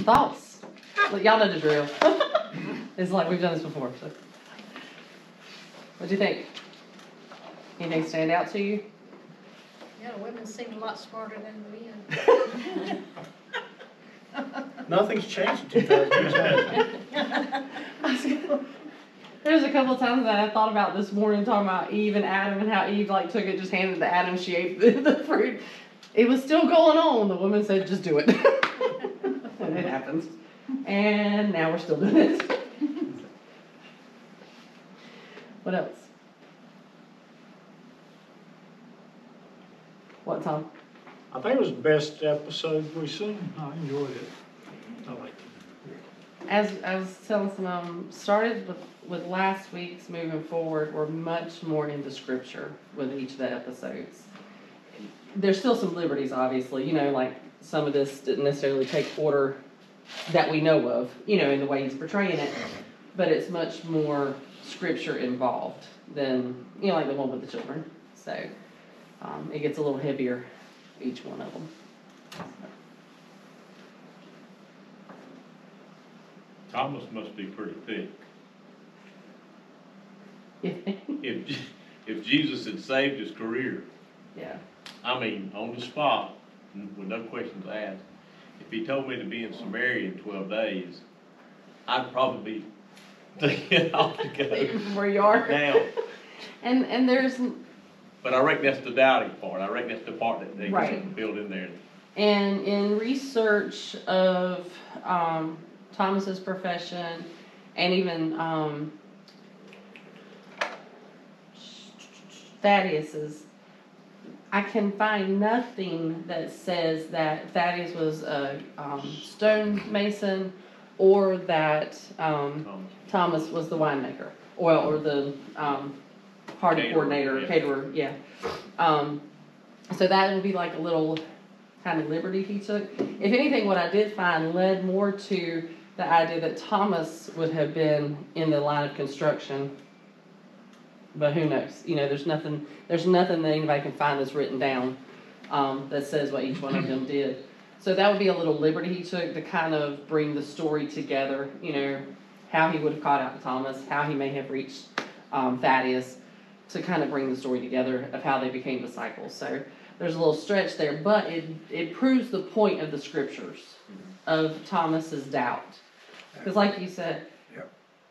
Thoughts? Well, y'all know the drill. It's like we've done this before. So. What do you think? Anything stand out to you? Yeah, the women seem a lot smarter than the men. Nothing's changed in 2010. There's a couple of times that I thought about this morning talking about Eve and Adam and how Eve like took it, just handed it to Adam, she ate the fruit. It was still going on. The woman said, just do it. And it happens. And now we're still doing it. What else? What, Tom? I think it was the best episode we've seen. I enjoyed it. I liked it. As I was telling some, started with last week's moving forward, we're much more into scripture with each of the episodes. There's still some liberties, obviously, like some of this didn't necessarily take order that we know of, in the way he's portraying it, but it's much more scripture involved than, like the one with the children. So it gets a little heavier, each one of them. Thomas must be pretty thick. If Jesus had saved his career, Yeah. I mean, on the spot, with no questions asked, if he told me to be in Samaria in 12 days, I'd probably be thinking off to go Where you are. now. And there's... But I reckon that's the doubting part. I reckon that's the part that they Right. build in there. And in research of Thomas's profession, and even Thaddeus's, I can find nothing that says that Thaddeus was a stonemason or that Thomas was the winemaker or the party coordinator, caterer, yeah. So that would be like a little kind of liberty he took. If anything, what I did find led more to the idea that Thomas would have been in the line of construction. But who knows? There's nothing that anybody can find that's written down that says what each one of them did. So that would be a little liberty he took to kind of bring the story together, how he would have caught out Thomas, how he may have reached Thaddeus, to kind of bring the story together of how they became disciples. So there's a little stretch there, but it proves the point of the scriptures of Thomas's doubt. Because like you said,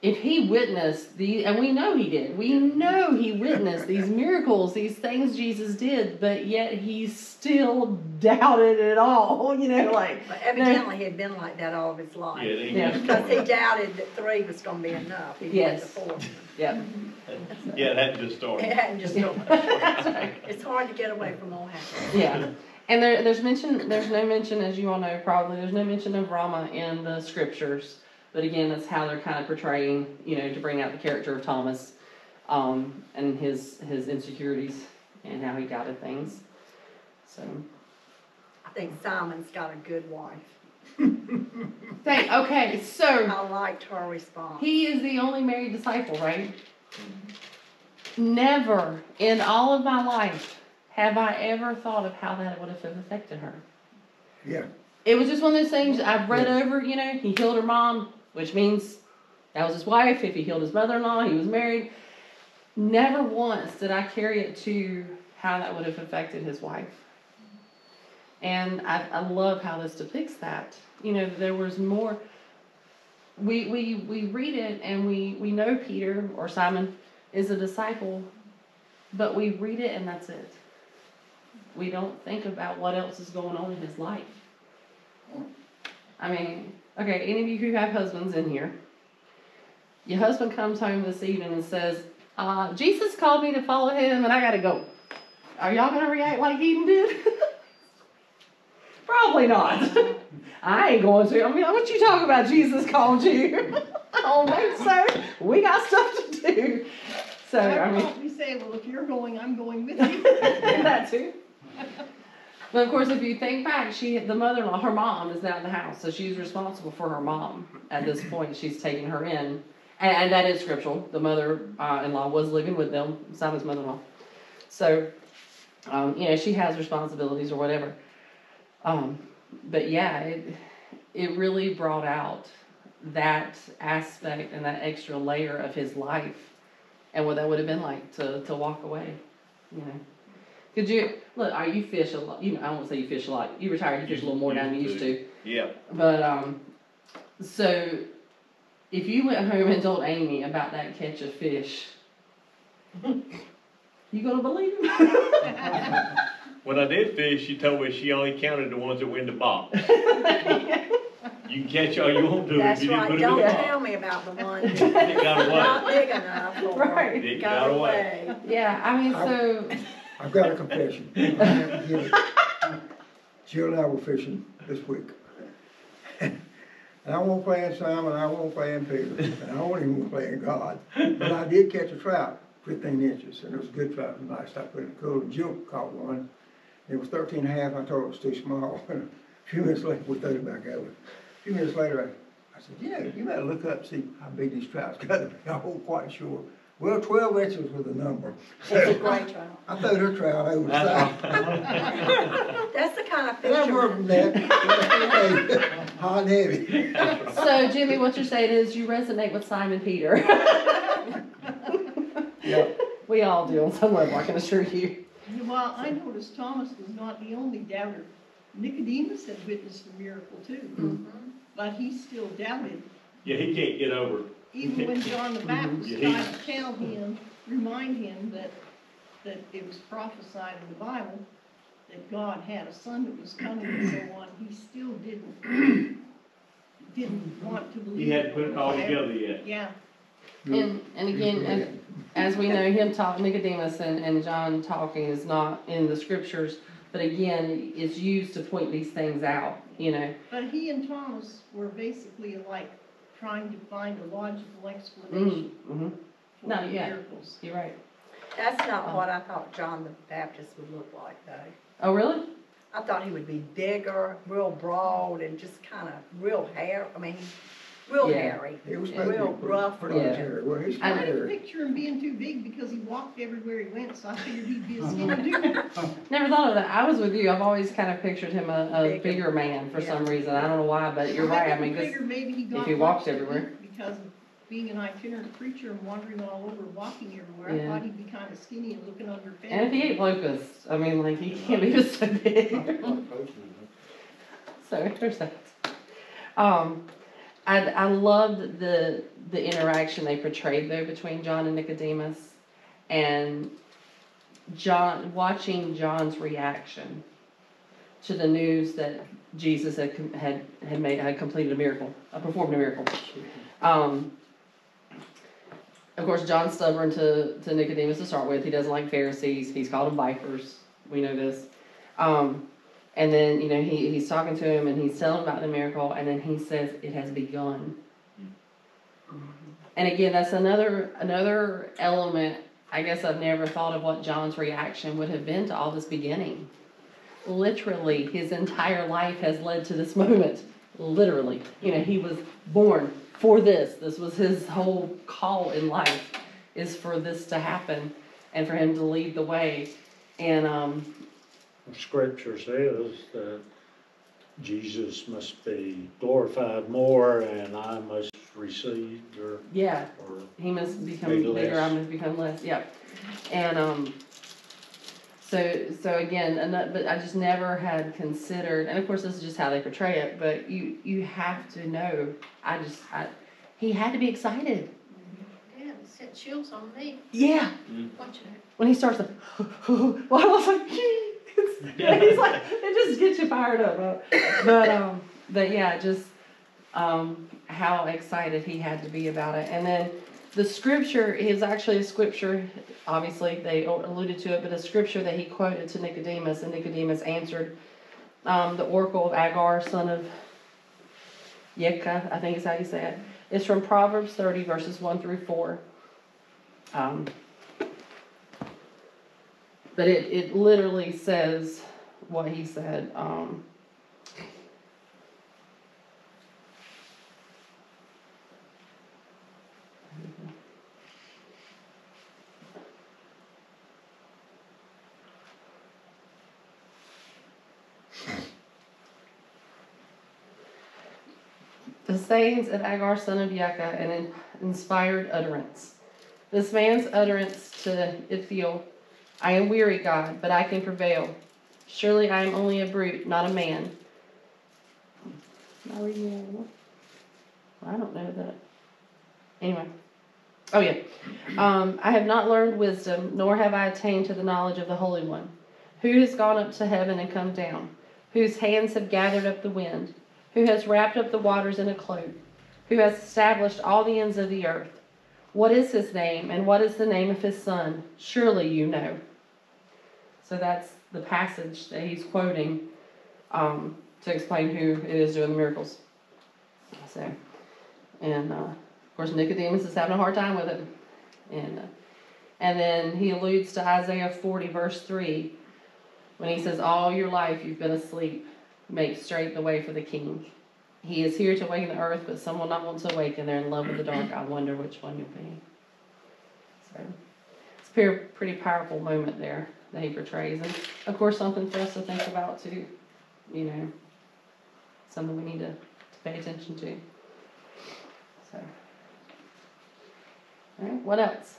if he witnessed and we know he did, we know he witnessed these miracles, these things Jesus did, but yet he still doubted it all, But evidently he had been like that all of his life. Yeah. Because he doubted that 3 was going to be enough. He Yes. wanted the 4. Yeah. Yeah, it hadn't just started. It hadn't just started. That's right. It's hard to get away from all happening. Yeah. And there's no mention, as you all know probably, there's no mention of Rama in the scriptures. But again, that's how they're kind of portraying, to bring out the character of Thomas, and his insecurities and how he doubted things. So. I think Simon's got a good wife. Okay, so. I liked her response. He is the only married disciple, right? Never in all of my life have I ever thought of how that would have affected her. Yeah. It was just one of those things I've read over, he healed her mom, which means that was his wife. If he healed his mother-in-law, he was married. Never once did I carry it to how that would have affected his wife. And I love how this depicts that. There was more. We read it and we know Peter or Simon is a disciple, but we read it and that's it. We don't think about what else is going on in his life. I mean, okay, any of you who have husbands in here, your husband comes home this evening and says, Jesus called me to follow him and I gotta go. Are y'all gonna react like Eden did? Probably not. I ain't going to. I mean, what you talking about? Jesus called you. I don't think so. We got stuff to do. So, I mean. We say, well, if you're going, I'm going with you. That too. But of course, if you think back, the mother-in-law, her mom is now in the house, so she's responsible for her mom at this point. She's taking her in, and that is scriptural. The mother-in-law was living with them, Simon's mother-in-law. So, she has responsibilities or whatever. But yeah, it really brought out that aspect and that extra layer of his life and what that would have been like to walk away, you know. Could you, look, you fish a lot, I won't say you fish a lot, you retired, you fish a little more than you used to. Yeah. But, so, if you went home and told Amy about that catch of fish, you gonna believe him? When I did fish, she told me she only counted the ones that were in the box. You can catch all you want to if That's you didn't right, put them in don't the box. tell me about the one It got not away. big enough for Right. It got got away. Yeah, I mean, so, I've got a confession. I have to give it. Jill and I were fishing this week. And I won't play in Simon, I won't play in Peter, and I won't even play in God. But I did catch a trout, 15 inches, and it was a good trout, it was nice. I put it in the cooler. Jill caught one. It was 13 and a half, I told her it was too small. And a few minutes later, we threw it back over. A few minutes later, I said, you better look up and see how big these trouts got to be. I wasn't quite sure. Well, 12 inches was the number. It's a great trout. I threw her trout over the side. That's the kind of And I worked from fisherman. that, hot and heavy. so Jimmy, what you're saying is you resonate with Simon Peter. Yeah. We all do on some level, I can assure you. Well, I noticed Thomas was not the only doubter. Nicodemus had witnessed a miracle too, Mhm. but he still doubted. Yeah, he can't get over. Even when John the Baptist Yeah, he- tried to tell him, remind him that it was prophesied in the Bible, that God had a son that was coming and so on, he still didn't want to believe. He hadn't put it all together yet. Yeah, And again, as we know, him talk, Nicodemus and John talking is not in the scriptures, but again, it's used to point these things out, you know. but he and Thomas were basically like trying to find a logical explanation Mm-hmm. for No, the yeah. miracles. You're right. That's not what I thought John the Baptist would look like though. Oh, really? I thought he would be bigger, real broad, and just kind of real real Yeah. hairy. It was Real rough. Frontier. Well, he's I I didn't frontier. picture him being too big because he walked everywhere he went, so I figured he'd be a skinny dude. Never thought of that. I was with you. I've always kind of pictured him a bigger man for some reason. I don't know why, but you're right. I mean, 'cause figured maybe he got if he walked lost everywhere. because of being an itinerant preacher and wandering all over, walking everywhere. Yeah. I thought he'd be kind of skinny and looking under fence. and if he ate locusts, I mean, like, he can't be just so big. So there's that. I loved the interaction they portrayed though between John and Nicodemus, and watching John's reaction to the news that Jesus had completed a miracle, performed a miracle. Of course, John's stubborn to Nicodemus to start with. He doesn't like Pharisees. He's called them vipers. We know this. And then, he's talking to him and he's telling him about the miracle, and then he says, "It has begun." And again, that's another element. I guess I've never thought of what John's reaction would have been to all this beginning. Literally, his entire life has led to this moment. Literally. He was born for this. This was his whole call in life, is for this to happen and for him to lead the way. And, Scripture says that Jesus must be glorified more and I must recede or yeah, he must become Maybe bigger, I less. must become less. Yep. And, so again, but I just never had considered, and of course this is just how they portray it, but you have to know, he had to be excited. Yeah, it sent chills on me Yeah. watching it. When he starts to, well, I was like, he's like, it just gets you fired up. But yeah, just how excited he had to be about it. And then the scripture is actually a scripture, obviously they alluded to it, but a scripture that he quoted to Nicodemus, and Nicodemus answered the oracle of Agar, son of Yeka, I think is how you say it. It's from Proverbs 30, verses 1 through 4. But it literally says what he said. The sayings of Agar son of Yakah, an inspired utterance. This man's utterance to Ithiel, I am weary, God, but I can prevail. Surely I am only a brute, not a man. Am I reading the other one? I don't know that. Anyway. Oh yeah. I have not learned wisdom, nor have I attained to the knowledge of the Holy One. Who has gone up to heaven and come down? Whose hands have gathered up the wind? Who has wrapped up the waters in a cloak? Who has established all the ends of the earth? What is his name, and what is the name of his son? Surely you know. So that's the passage that he's quoting to explain who it is doing the miracles. So, and of course Nicodemus is having a hard time with it. And then he alludes to Isaiah 40 verse 3 when he says, all your life you've been asleep. Make straight the way for the King. He is here to awaken the earth, but some will not want to awaken. They're in love with the dark. I wonder which one you'll be. So it's a pretty powerful moment there that he portrays. And of course something for us to think about too. You know, something we need to pay attention to. So, all right, what else?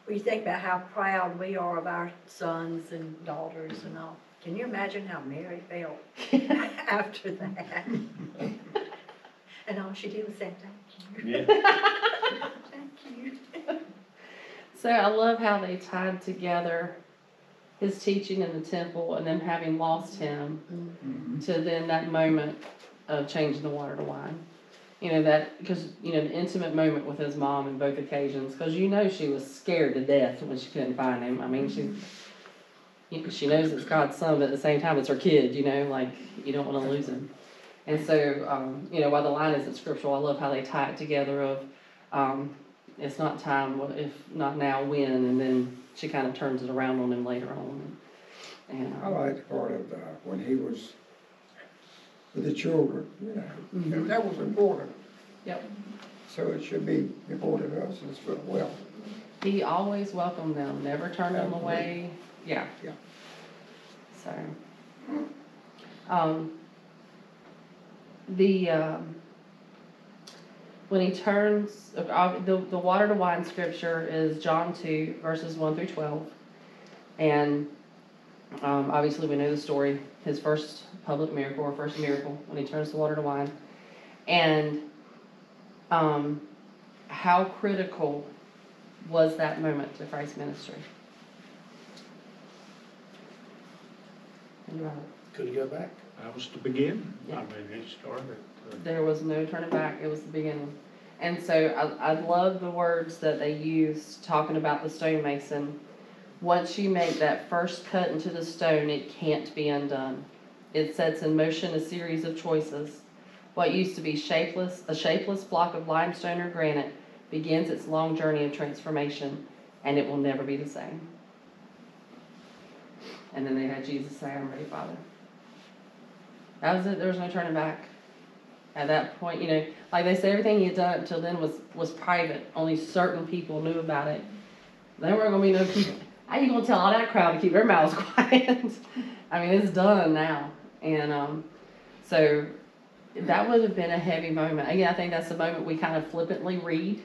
When you think about how proud we are of our sons and daughters and all, can you imagine how Mary felt after that? And all she did was say, thank you. Yeah. Thank you. So I love how they tied together his teaching in the temple and then having lost him to then that moment of changing the water to wine. You know, that, because, you know, the intimate moment with his mom in both occasions, because you know she was scared to death when she couldn't find him. I mean, she knows it's God's son, but at the same time it's her kid, you know, like, you don't want to lose him. And so, you know, while the line isn't scriptural, I love how they tie it together of, it's not time, if not now, when, and then she kind of turns it around on him later on. And I like the part of when he was with the children, you know, that was important. Yep. So it should be important to us as well. He always welcomed them, never turned them away. Yeah. Yeah. So, when he turns, the water to wine scripture is John 2, verses 1 through 12. And obviously we know the story, his first public miracle, or first miracle, when he turns the water to wine. And how critical was that moment to Christ's ministry? Couldn't go back. That was the beginning. Yeah. I mean, it started. There was no turning back. It was the beginning. And so I love the words that they use talking about the stonemason. Once you make that first cut into the stone, it can't be undone. It sets in motion a series of choices. What used to be a shapeless block of limestone or granite begins its long journey of transformation, and it will never be the same. And then they had Jesus say, I'm ready, Father. That was it. There was no turning back. At that point, you know, like they said, everything he had done up until then was private. Only certain people knew about it. There weren't going to be no people. How you going to tell all that crowd to keep their mouths quiet? I mean, it's done now. And so that would have been a heavy moment. Again, I think that's the moment we kind of flippantly read.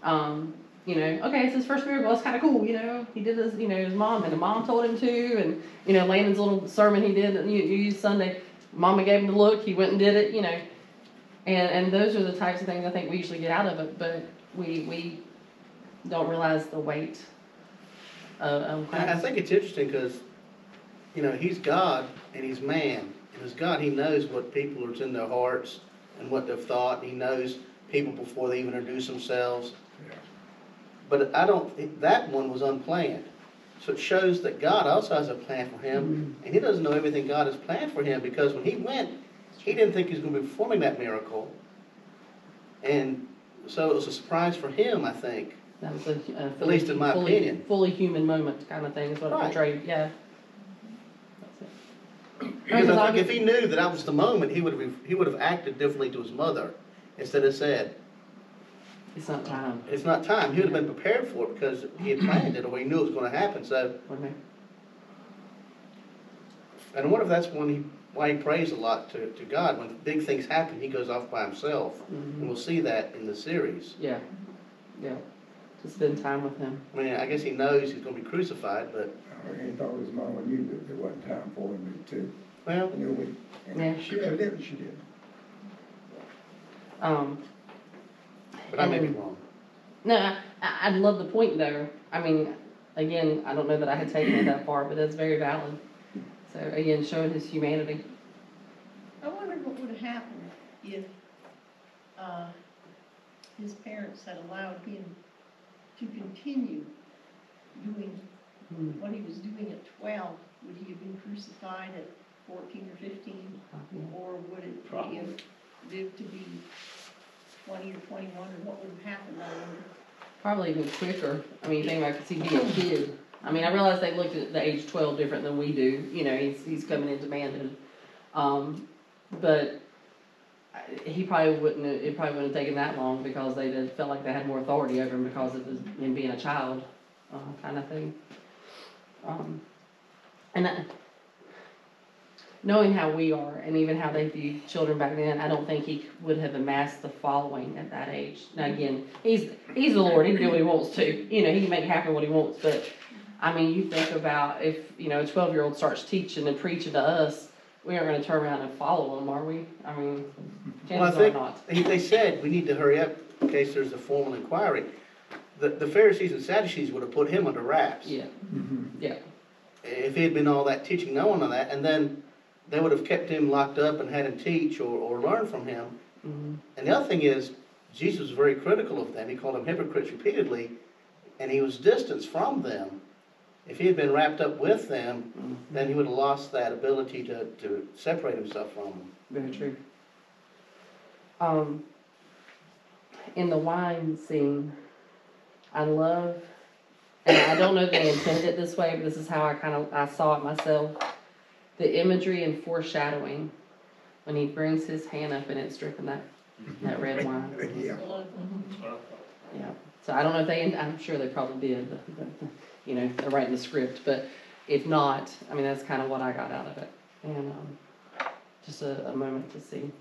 You know, okay, it's his first miracle. It's kind of cool, you know. He did this, you know, his mom, and the mom told him to. And, you know, Landon's little sermon he did, you used Sunday, Mama gave him the look, he went and did it, you know. And those are the types of things I think we usually get out of it, but we don't realize the weight of Christ. I think it's interesting because, you know, he's God and he's man. And as God, he knows what people are in their hearts and what they've thought. He knows people before they even introduce themselves. Yeah. But I don't think that one was unplanned. So it shows that God also has a plan for him, and he doesn't know everything God has planned for him, because when he went, he didn't think he was going to be performing that miracle. And so it was a surprise for him, I think. That was a At least in my opinion. fully human moment kind of thing is what it Right. portrayed. Yeah. That's it. Because I think if he knew that that was the moment, he would have acted differently to his mother instead of said, It's not time. it's not time. He would have been prepared for it because he had planned it, or he knew it was going to happen. So Okay. And I wonder if that's why he prays a lot to God. When big things happen, he goes off by himself. And we'll see that in the series. Yeah, yeah, to spend time with him. I mean, I guess he knows he's going to be crucified, but, He thought his mama knew that there wasn't time for him to, well, you know, Yeah. and she evidently she did. but I may be wrong. No, I love the point though. I mean, again, I don't know that I had taken it that far, but that's very valid. So again, showing his humanity. I wonder what would have happened if, his parents had allowed him to continue doing what he was doing at 12. Would he have been crucified at 14 or 15? Or would he have lived to be 20 or 21, or what would have happened, I wonder? Probably even quicker. I mean, you think about, because he'd be a kid. I mean, I realize they looked at the age 12 different than we do. You know, he's coming into manhood. But he probably wouldn't. It probably wouldn't have taken that long because they just felt like they had more authority over him because of him being a child, kind of thing. Knowing how we are and even how they viewed children back then, I don't think he would have amassed the following at that age. Now again, he's the Lord. He can do what he wants to. You know, he can make happen what he wants. But I mean, you think about if a 12-year-old starts teaching and preaching to us, we aren't going to turn around and follow them, are we? I mean, chances are not. They said we need to hurry up in case there's a formal inquiry. The Pharisees and Sadducees would have put him under wraps. Yeah. Yeah. If he had been all that teaching, no one on that, and then they would have kept him locked up and had him teach or learn from him. And the other thing is, Jesus was very critical of them. He called them hypocrites repeatedly, and he was distanced from them. If he had been wrapped up with them, then he would have lost that ability to separate himself from them. Very true. In the wine scene, I love, and I don't know if they intended it this way, but this is how I saw it myself. The imagery and foreshadowing when he brings his hand up and it's dripping that red wine. Yeah. Yeah. So I don't know if I'm sure they probably did. They're writing the script, but if not, I mean, that's kind of what I got out of it. And just a moment to see.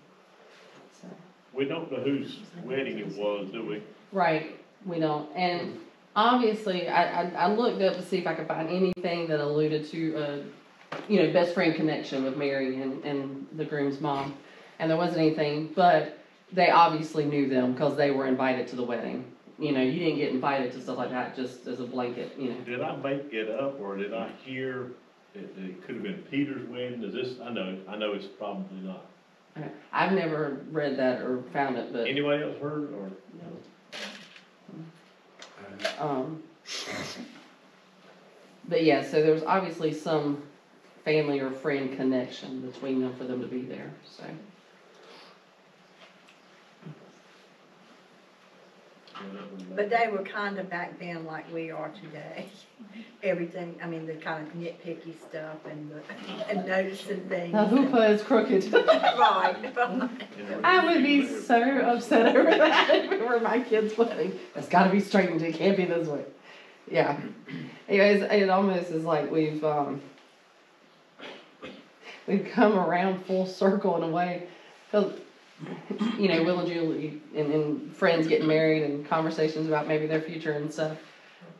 So. We don't know whose wedding it was, do we? Right, we don't. And obviously, I looked up to see if I could find anything that alluded to best friend connection with Mary and the groom's mom. And there wasn't anything, but they obviously knew them because they were invited to the wedding. You didn't get invited to stuff like that just as a blanket, Did I make it up, or did I hear it could have been Peter's wedding? Is this, I know it's probably not. I've never read that or found it, but. Anybody else heard, or? But yeah, so there was obviously some family or friend connection between them for them to be there, so. But they were kind of back then like we are today. Everything, I mean, the kind of nitpicky stuff and noticing things. The hoopah is crooked. Right. I would be so upset over that if it were my kid's wedding. It's got to be straightened. It can't be this way. Yeah. Anyways, it almost is like we've come around full circle in a way. Because, Will and Julie and friends getting married and conversations about maybe their future and stuff.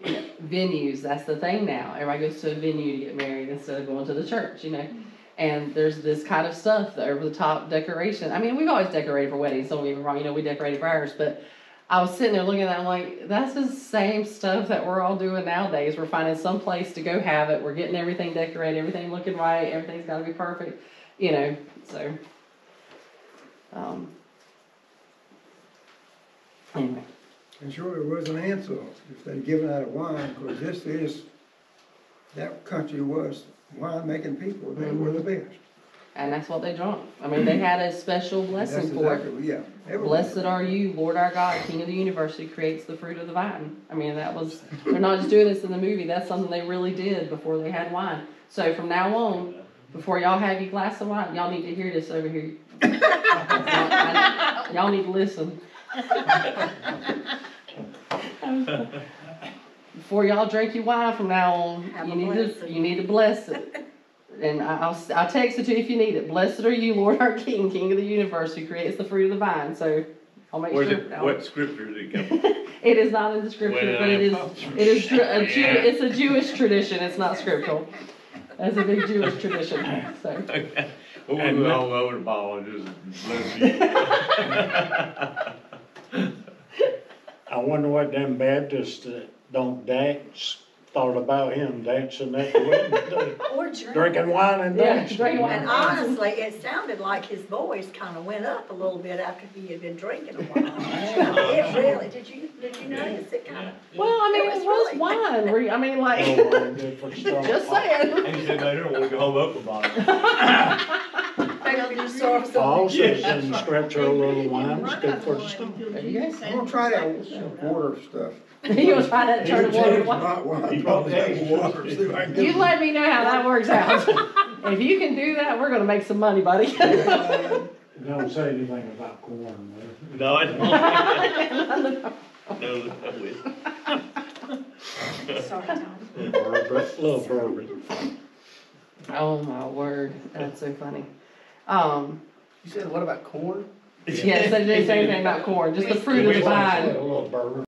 Venues, that's the thing now. Everybody goes to a venue to get married instead of going to the church, And there's this kind of stuff, the over-the-top decoration. I mean, we've always decorated for weddings, don't get me wrong. We decorated for ours, but I was sitting there looking at that, I'm like, that's the same stuff that we're all doing nowadays. We're finding some place to go have it. We're getting everything decorated, everything looking right, everything's got to be perfect, so. Anyway. And sure, there was an answer if they'd given out of wine, because that country was wine-making people. They were the best. And that's what they drank. I mean, they had a special blessing That's for it. exactly, yeah. Blessed are you, Lord our God, King of the universe, who creates the fruit of the vine. I mean, they're not just doing this in the movie. That's something they really did before they had wine. So from now on, before y'all have your glass of wine, y'all need to hear this over here. Y'all need to listen. Before y'all drink your wine from now on, you need to bless it. and I'll text it to you if you need it. Blessed are you, Lord our King, King of the universe, who creates the fruit of the vine. So I'll make Where's sure. it, what scripture did it come from? It is not in the scripture, Well, but it is it's a Jewish tradition. It's not scriptural. That's a big Jewish tradition. So Okay. Well, we'll go over the ball and just bless you. I wonder what them Baptists that don't dance thought about him dancing at the wedding day. Or Drinking wine and yeah, dancing. drink wine. And honestly, it sounded like his voice kind of went up a little bit after he had been drinking a while. It really, did you notice it kind of? Well, I mean, It was it was really- wine. I mean, Oh, like, wine good for stomach. just saying. And he said, no, you don't want to go home up about it. Maybe I'll just serve some. Paul says in the scripture, a little wine is good for the stomach. There you go. I'm gonna try that water stuff. You gonna try that and turn the water to wine? Not wine, probably that water, see if I can get You let me know how that works out. If you can do that, we're gonna make some money, buddy. Don't say anything about corn, though. No, I don't. No, Sorry, Tom. Little bourbon. Oh my word, that's so funny. You said, what about corn? Yes, they didn't say anything about corn, just the fruit of the A vine. little bourbon.